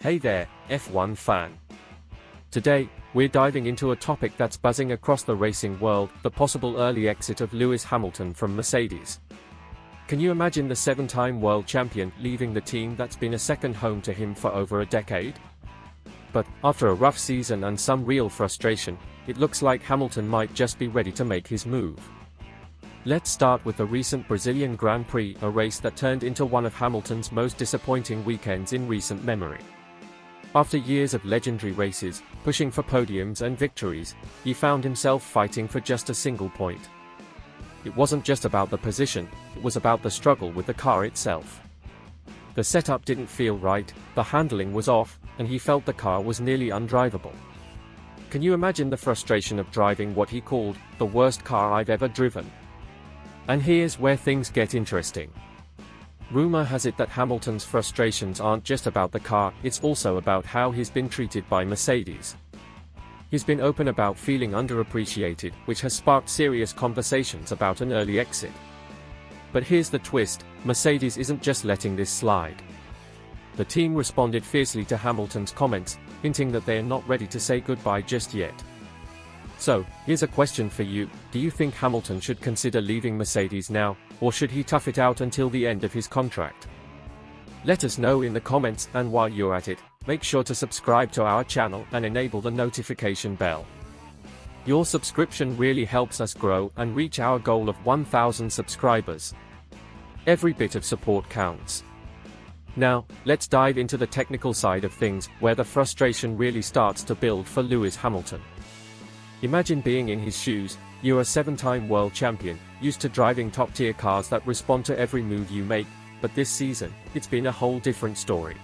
Hey there, F1 fan. Today, we're diving into a topic that's buzzing across the racing world, the possible early exit of Lewis Hamilton from Mercedes. Can you imagine the seven-time world champion leaving the team that's been a second home to him for over a decade? But, after a rough season and some real frustration, it looks like Hamilton might just be ready to make his move. Let's start with the recent Brazilian Grand Prix, a race that turned into one of Hamilton's most disappointing weekends in recent memory. After years of legendary races, pushing for podiums and victories, he found himself fighting for just a single point. It wasn't just about the position, it was about the struggle with the car itself. The setup didn't feel right, the handling was off, and he felt the car was nearly undrivable. Can you imagine the frustration of driving what he called the worst car I've ever driven? And here's where things get interesting. Rumor has it that Hamilton's frustrations aren't just about the car, it's also about how he's been treated by Mercedes. He's been open about feeling underappreciated, which has sparked serious conversations about an early exit. But here's the twist, Mercedes isn't just letting this slide. The team responded fiercely to Hamilton's comments, hinting that they're not ready to say goodbye just yet. So, here's a question for you, do you think Hamilton should consider leaving Mercedes now, or should he tough it out until the end of his contract? Let us know in the comments, and while you're at it, make sure to subscribe to our channel and enable the notification bell. Your subscription really helps us grow and reach our goal of 1,000 subscribers. Every bit of support counts. Now, let's dive into the technical side of things, where the frustration really starts to build for Lewis Hamilton. Imagine being in his shoes. You're a seven-time world champion, used to driving top-tier cars that respond to every move you make, but this season, it's been a whole different story.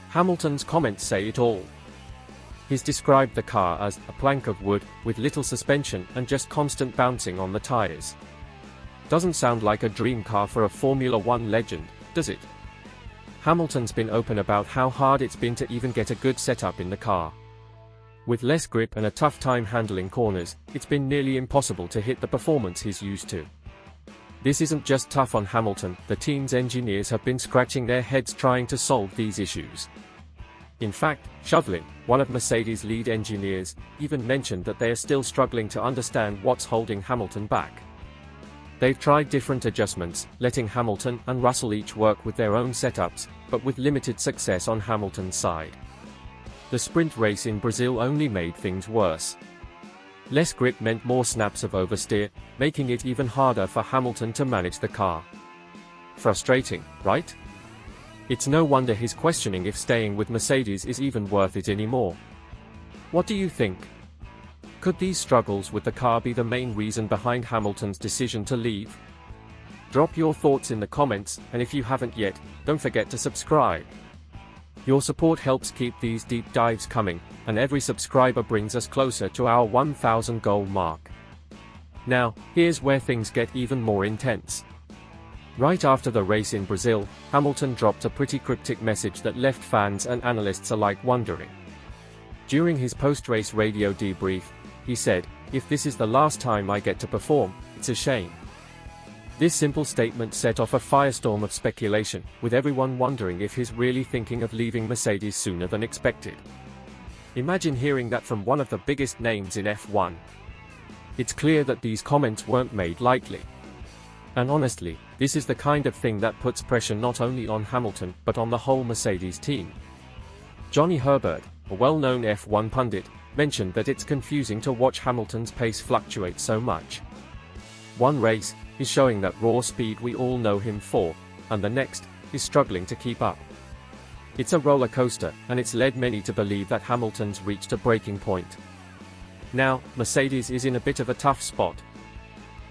Hamilton's comments say it all. He's described the car as a plank of wood, with little suspension and just constant bouncing on the tires. Doesn't sound like a dream car for a Formula One legend, does it? Hamilton's been open about how hard it's been to even get a good setup in the car. With less grip and a tough time handling corners, it's been nearly impossible to hit the performance he's used to. This isn't just tough on Hamilton, the team's engineers have been scratching their heads trying to solve these issues. In fact, Chauvelin, one of Mercedes' lead engineers, even mentioned that they are still struggling to understand what's holding Hamilton back. They've tried different adjustments, letting Hamilton and Russell each work with their own setups, but with limited success on Hamilton's side. The sprint race in Brazil only made things worse. Less grip meant more snaps of oversteer, making it even harder for Hamilton to manage the car. Frustrating, right? It's no wonder he's questioning if staying with Mercedes is even worth it anymore. What do you think? Could these struggles with the car be the main reason behind Hamilton's decision to leave? Drop your thoughts in the comments, and if you haven't yet, don't forget to subscribe. Your support helps keep these deep dives coming, and every subscriber brings us closer to our 1,000 goal mark. Now, here's where things get even more intense. Right after the race in Brazil, Hamilton dropped a pretty cryptic message that left fans and analysts alike wondering. During his post-race radio debrief, he said, "If this is the last time I get to perform, it's a shame." This simple statement set off a firestorm of speculation, with everyone wondering if he's really thinking of leaving Mercedes sooner than expected. Imagine hearing that from one of the biggest names in F1. It's clear that these comments weren't made lightly. And honestly, this is the kind of thing that puts pressure not only on Hamilton, but on the whole Mercedes team. Johnny Herbert, a well-known F1 pundit, mentioned that it's confusing to watch Hamilton's pace fluctuate so much. One race, he's showing that raw speed we all know him for, and the next, he's struggling to keep up. It's a roller coaster, and it's led many to believe that Hamilton's reached a breaking point. Now, Mercedes is in a bit of a tough spot.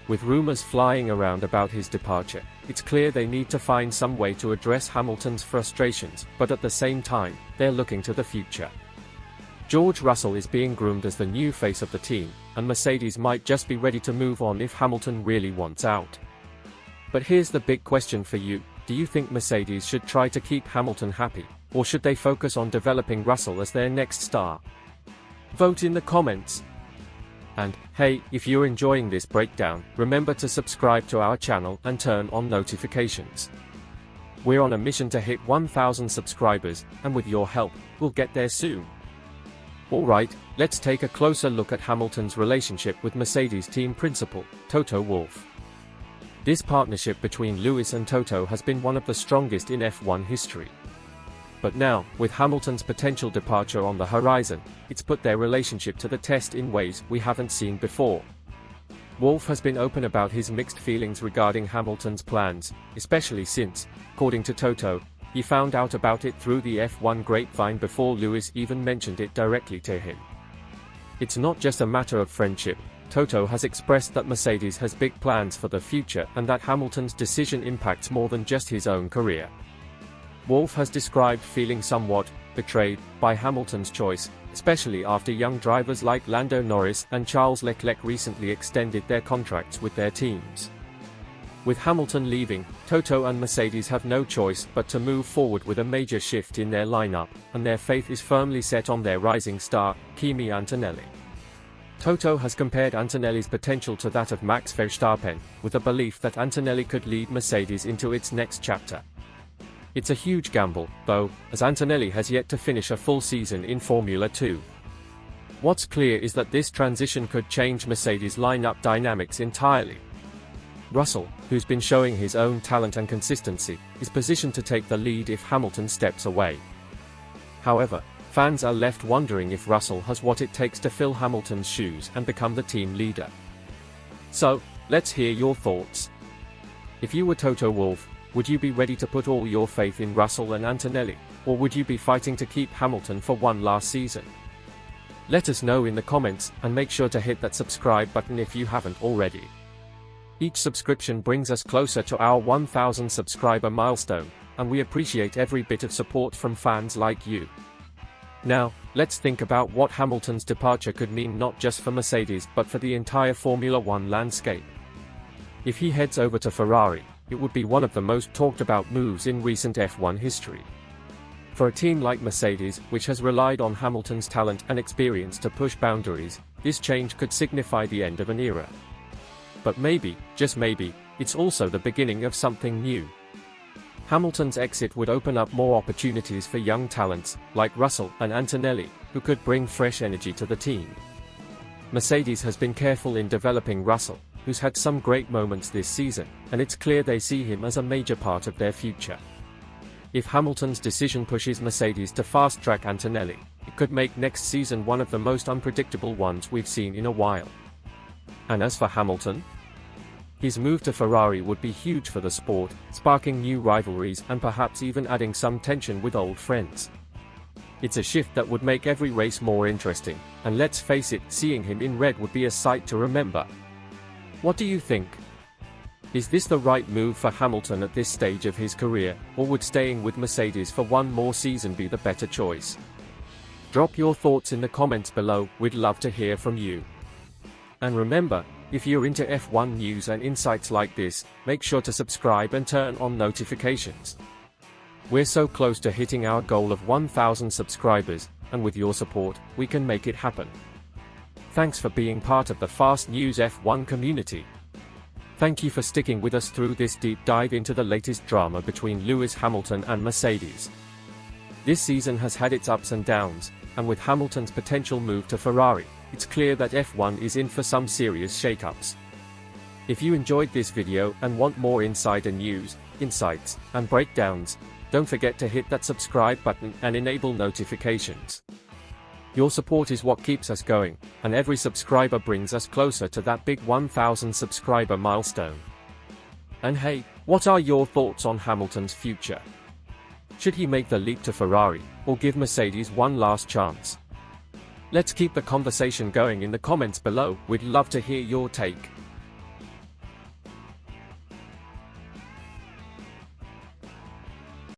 With rumors flying around about his departure, it's clear they need to find some way to address Hamilton's frustrations, but at the same time, they're looking to the future. George Russell is being groomed as the new face of the team, and Mercedes might just be ready to move on if Hamilton really wants out. But here's the big question for you, do you think Mercedes should try to keep Hamilton happy, or should they focus on developing Russell as their next star? Vote in the comments. And, hey, if you're enjoying this breakdown, remember to subscribe to our channel and turn on notifications. We're on a mission to hit 1,000 subscribers, and with your help, we'll get there soon. Alright, let's take a closer look at Hamilton's relationship with Mercedes team principal, Toto Wolff. This partnership between Lewis and Toto has been one of the strongest in F1 history. But now, with Hamilton's potential departure on the horizon, it's put their relationship to the test in ways we haven't seen before. Wolff has been open about his mixed feelings regarding Hamilton's plans, especially since, according to Toto, he found out about it through the F1 grapevine before Lewis even mentioned it directly to him. It's not just a matter of friendship. Toto has expressed that Mercedes has big plans for the future and that Hamilton's decision impacts more than just his own career. Wolff has described feeling somewhat betrayed by Hamilton's choice, especially after young drivers like Lando Norris and Charles Leclerc recently extended their contracts with their teams. With Hamilton leaving, Toto and Mercedes have no choice but to move forward with a major shift in their lineup, and their faith is firmly set on their rising star, Kimi Antonelli. Toto has compared Antonelli's potential to that of Max Verstappen, with a belief that Antonelli could lead Mercedes into its next chapter. It's a huge gamble, though, as Antonelli has yet to finish a full season in Formula 2. What's clear is that this transition could change Mercedes' lineup dynamics entirely. Russell, who's been showing his own talent and consistency, is positioned to take the lead if Hamilton steps away. However, fans are left wondering if Russell has what it takes to fill Hamilton's shoes and become the team leader. So, let's hear your thoughts. If you were Toto Wolff, would you be ready to put all your faith in Russell and Antonelli, or would you be fighting to keep Hamilton for one last season? Let us know in the comments, and make sure to hit that subscribe button if you haven't already. Each subscription brings us closer to our 1,000 subscriber milestone, and we appreciate every bit of support from fans like you. Now, let's think about what Hamilton's departure could mean not just for Mercedes but for the entire Formula One landscape. If he heads over to Ferrari, it would be one of the most talked about moves in recent F1 history. For a team like Mercedes, which has relied on Hamilton's talent and experience to push boundaries, this change could signify the end of an era. But maybe, just maybe, it's also the beginning of something new. Hamilton's exit would open up more opportunities for young talents, like Russell and Antonelli, who could bring fresh energy to the team. Mercedes has been careful in developing Russell, who's had some great moments this season, and it's clear they see him as a major part of their future. If Hamilton's decision pushes Mercedes to fast-track Antonelli, it could make next season one of the most unpredictable ones we've seen in a while. And as for Hamilton, his move to Ferrari would be huge for the sport, sparking new rivalries and perhaps even adding some tension with old friends. It's a shift that would make every race more interesting, and let's face it, seeing him in red would be a sight to remember. What do you think? Is this the right move for Hamilton at this stage of his career, or would staying with Mercedes for one more season be the better choice? Drop your thoughts in the comments below, we'd love to hear from you. And remember, if you're into F1 news and insights like this, make sure to subscribe and turn on notifications. We're so close to hitting our goal of 1,000 subscribers, and with your support, we can make it happen. Thanks for being part of the Fast News F1 community. Thank you for sticking with us through this deep dive into the latest drama between Lewis Hamilton and Mercedes. This season has had its ups and downs, and with Hamilton's potential move to Ferrari, it's clear that F1 is in for some serious shakeups. If you enjoyed this video and want more insider news, insights, and breakdowns, don't forget to hit that subscribe button and enable notifications. Your support is what keeps us going, and every subscriber brings us closer to that big 1,000 subscriber milestone. And hey, what are your thoughts on Hamilton's future? Should he make the leap to Ferrari, or give Mercedes one last chance? Let's keep the conversation going in the comments below, we'd love to hear your take.